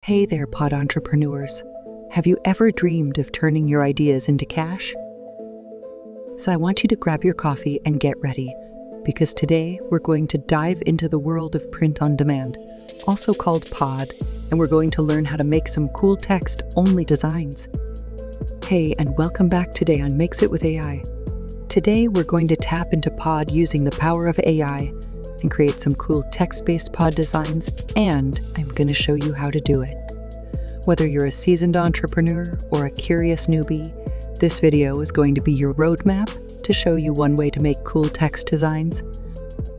Hey there, pod entrepreneurs. Have you ever dreamed of turning your ideas into cash? So I want you to grab your coffee and get ready, because today we're going to dive into the world of print on demand, also called P.O.D, and we're going to learn how to make some cool text-only designs. Hey, and welcome back today on Makes It with AI. Today we're going to tap into P.O.D using the power of AI and create some cool text-based P.O.D designs, and I'm going to show you how to do it. Whether you're a seasoned entrepreneur or a curious newbie, this video is going to be your roadmap to show you one way to make cool text designs.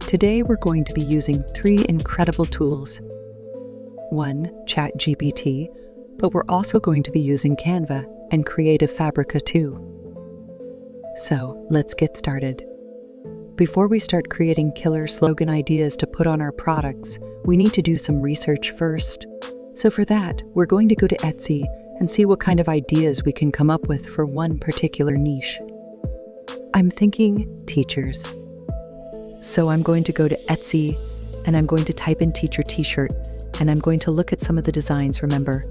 Today we're going to be using 3 incredible tools. 1, ChatGPT, but we're also going to be using Canva and Creative Fabrica too. So let's get started. Before we start creating killer slogan ideas to put on our products, we need to do some research first. So for that, we're going to go to Etsy and see what kind of ideas we can come up with for one particular niche. I'm thinking teachers. So I'm going to go to Etsy and I'm going to type in teacher t-shirt and I'm going to look at some of the designs. Remember,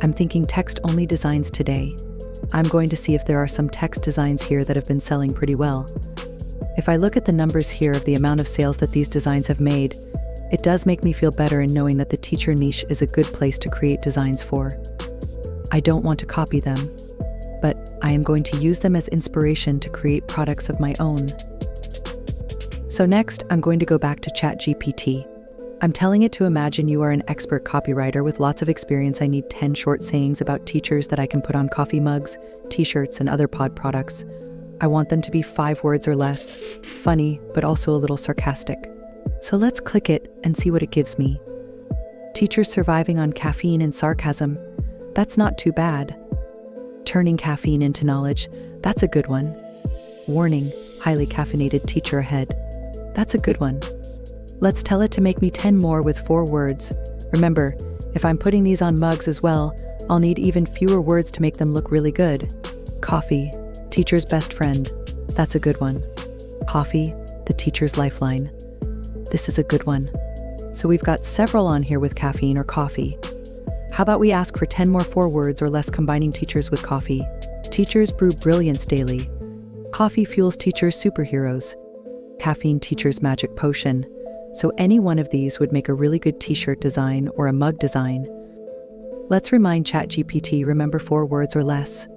I'm thinking text-only designs today. I'm going to see if there are some text designs here that have been selling pretty well. If I look at the numbers here of the amount of sales that these designs have made, it does make me feel better in knowing that the teacher niche is a good place to create designs for. I don't want to copy them, but I am going to use them as inspiration to create products of my own. So next, I'm going to go back to ChatGPT. I'm telling it to imagine you are an expert copywriter with lots of experience. I need 10 short sayings about teachers that I can put on coffee mugs, t-shirts, and other P.O.D products. I want them to be 5 words or less, funny, but also a little sarcastic. So let's click it and see what it gives me. Teachers surviving on caffeine and sarcasm. That's not too bad. Turning caffeine into knowledge. That's a good one. Warning, highly caffeinated teacher ahead. That's a good one. Let's tell it to make me 10 more with 4 words. Remember, if I'm putting these on mugs as well, I'll need even fewer words to make them look really good. Coffee, teacher's best friend. That's a good one. Coffee, the teacher's lifeline. This is a good one. So we've got several on here with caffeine or coffee. How about we ask for 10 more 4 words or less combining teachers with coffee? Teachers brew brilliance daily. Coffee fuels teachers' superheroes. Caffeine teacher's magic potion. So any one of these would make a really good t-shirt design or a mug design. Let's remind ChatGPT, remember 4 words or less.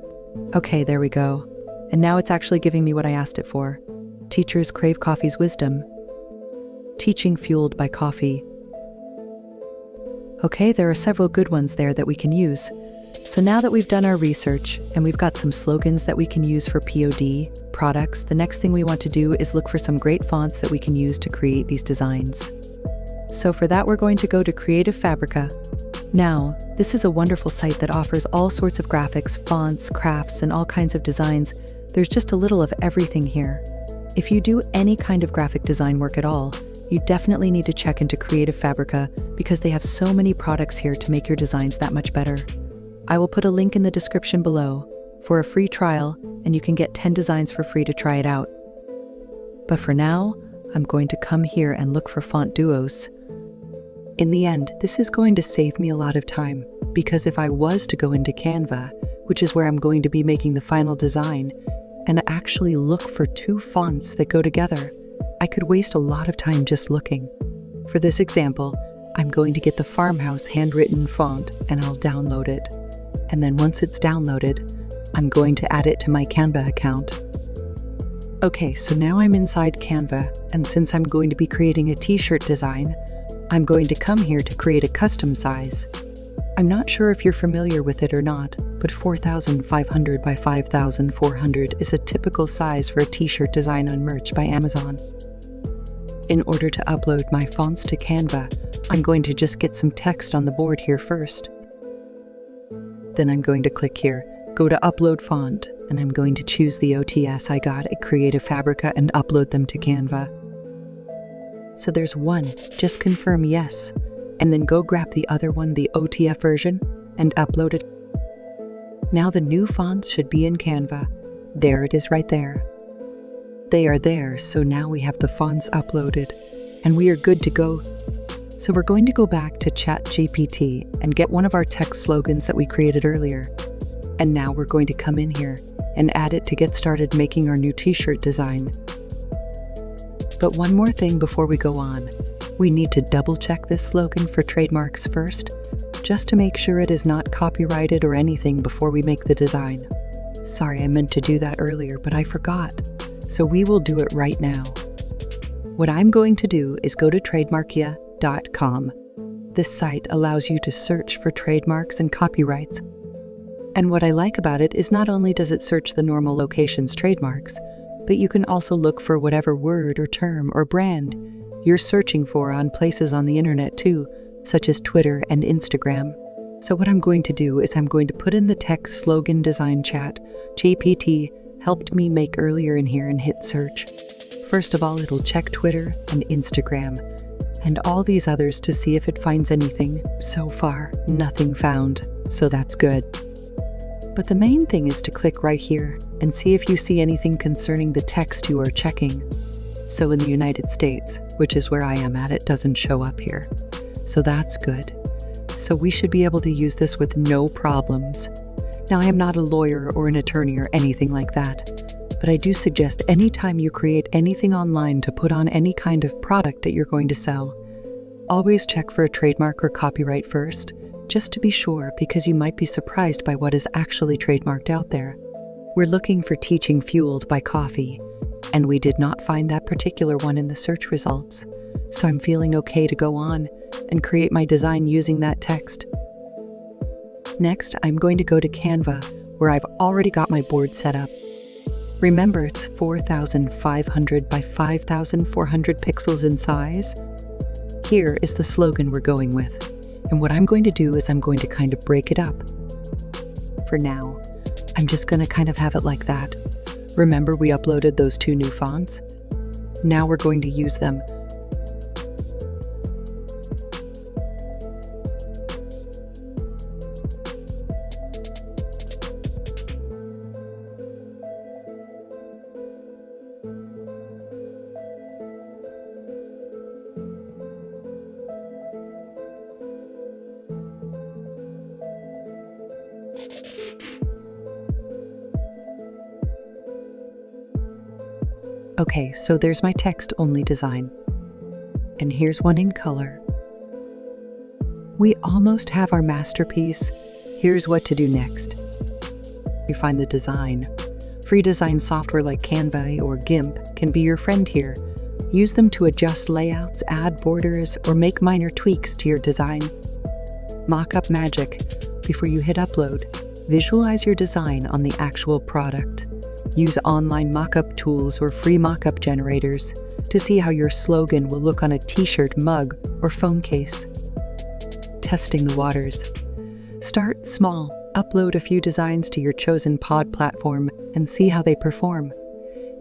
Okay, there we go. And now it's actually giving me what I asked it for. Teachers crave coffee's wisdom. Teaching fueled by coffee. Okay, there are several good ones there that we can use. So now that we've done our research and we've got some slogans that we can use for P.O.D products, the next thing we want to do is look for some great fonts that we can use to create these designs. So for that, we're going to go to Creative Fabrica. Now, this is a wonderful site that offers all sorts of graphics, fonts, crafts, and all kinds of designs. There's just a little of everything here. If you do any kind of graphic design work at all, you definitely need to check into Creative Fabrica because they have so many products here to make your designs that much better. I will put a link in the description below for a free trial, and you can get 10 designs for free to try it out. But for now, I'm going to come here and look for font duos. In the end, this is going to save me a lot of time, because if I was to go into Canva, which is where I'm going to be making the final design, and actually look for 2 fonts that go together, I could waste a lot of time just looking. For this example, I'm going to get the Farmhouse handwritten font and I'll download it. And then once it's downloaded, I'm going to add it to my Canva account. Okay, so now I'm inside Canva, and since I'm going to be creating a t-shirt design, I'm going to come here to create a custom size. I'm not sure if you're familiar with it or not, but 4,500 by 5,400 is a typical size for a t-shirt design on Merch by Amazon. In order to upload my fonts to Canva, I'm going to just get some text on the board here first. Then I'm going to click here, go to Upload Font, and I'm going to choose the OTS I got at Creative Fabrica and upload them to Canva. So there's one, just confirm yes, and then go grab the other one, the OTF version, and upload it. Now the new fonts should be in Canva. There it is right there. They are there, so now we have the fonts uploaded, and we are good to go. So we're going to go back to ChatGPT and get one of our text slogans that we created earlier. And now we're going to come in here and add it to get started making our new t-shirt design. But one more thing before we go on. We need to double check this slogan for trademarks first, just to make sure it is not copyrighted or anything before we make the design. Sorry, I meant to do that earlier, but I forgot. So we will do it right now. What I'm going to do is go to Trademarkia.com. This site allows you to search for trademarks and copyrights. And what I like about it is not only does it search the normal location's trademarks, but you can also look for whatever word or term or brand you're searching for on places on the internet too, such as Twitter and Instagram. So what I'm going to do is I'm going to put in the text slogan design chat GPT helped me make earlier in here and hit search. First of all, it'll check Twitter and Instagram and all these others to see if it finds anything. So far, nothing found, so that's good. But the main thing is to click right here and see if you see anything concerning the text you are checking. So in the United States, which is where I am at, it doesn't show up here. So that's good. So we should be able to use this with no problems. Now, I am not a lawyer or an attorney or anything like that, but I do suggest anytime you create anything online to put on any kind of product that you're going to sell, always check for a trademark or copyright first, just to be sure, because you might be surprised by what is actually trademarked out there. We're looking for Teaching Fueled by Coffee, and we did not find that particular one in the search results. So I'm feeling okay to go on and create my design using that text. Next, I'm going to go to Canva, where I've already got my board set up. Remember, it's 4,500 by 5,400 pixels in size. Here is the slogan we're going with. And what I'm going to do is I'm going to kind of break it up. For now, I'm just going to kind of have it like that. Remember, we uploaded those 2 new fonts? Now we're going to use them. Okay, so there's my text-only design. And here's one in color. We almost have our masterpiece. Here's what to do next. You find the design. Free design software like Canva or GIMP can be your friend here. Use them to adjust layouts, add borders, or make minor tweaks to your design. Mockup Magic. Before you hit upload, visualize your design on the actual product. Use online mockup tools or free mockup generators to see how your slogan will look on a t-shirt, mug, or phone case. Testing the waters. Start small. Upload a few designs to your chosen P.O.D platform and see how they perform.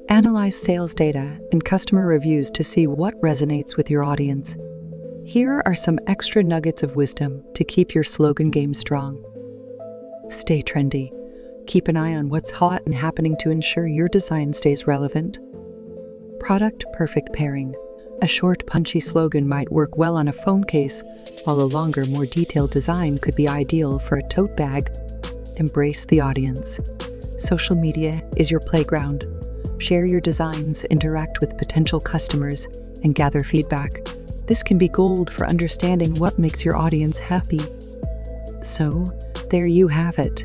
Analyze sales data and customer reviews to see what resonates with your audience. Here are some extra nuggets of wisdom to keep your slogan game strong. Stay trendy. Keep an eye on what's hot and happening to ensure your design stays relevant. Product perfect pairing. A short, punchy slogan might work well on a phone case, while a longer, more detailed design could be ideal for a tote bag. Embrace the audience. Social media is your playground. Share your designs, interact with potential customers, and gather feedback. This can be gold for understanding what makes your audience happy. So, there you have it.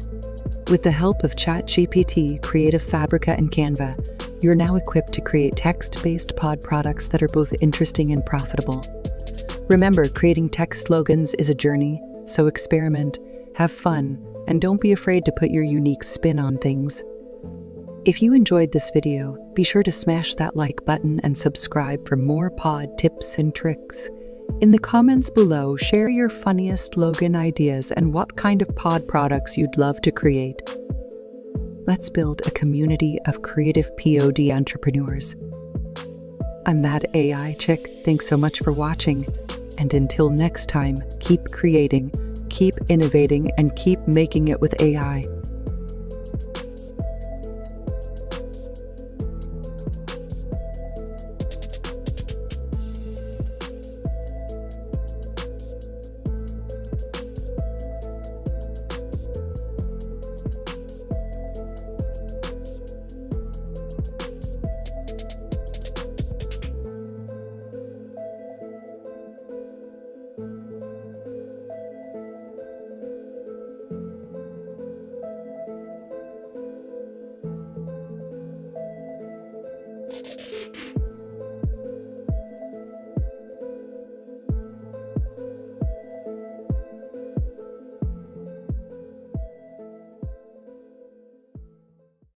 With the help of ChatGPT, Creative Fabrica, and Canva, you're now equipped to create text-based P.O.D products that are both interesting and profitable. Remember, creating text slogans is a journey, so experiment, have fun, and don't be afraid to put your unique spin on things. If you enjoyed this video, be sure to smash that like button and subscribe for more P.O.D tips and tricks. In the comments below, share your funniest slogan ideas and what kind of P.O.D products you'd love to create. Let's build a community of creative P.O.D entrepreneurs. I'm that AI chick. Thanks so much for watching. And until next time, keep creating, keep innovating, and keep making it with AI.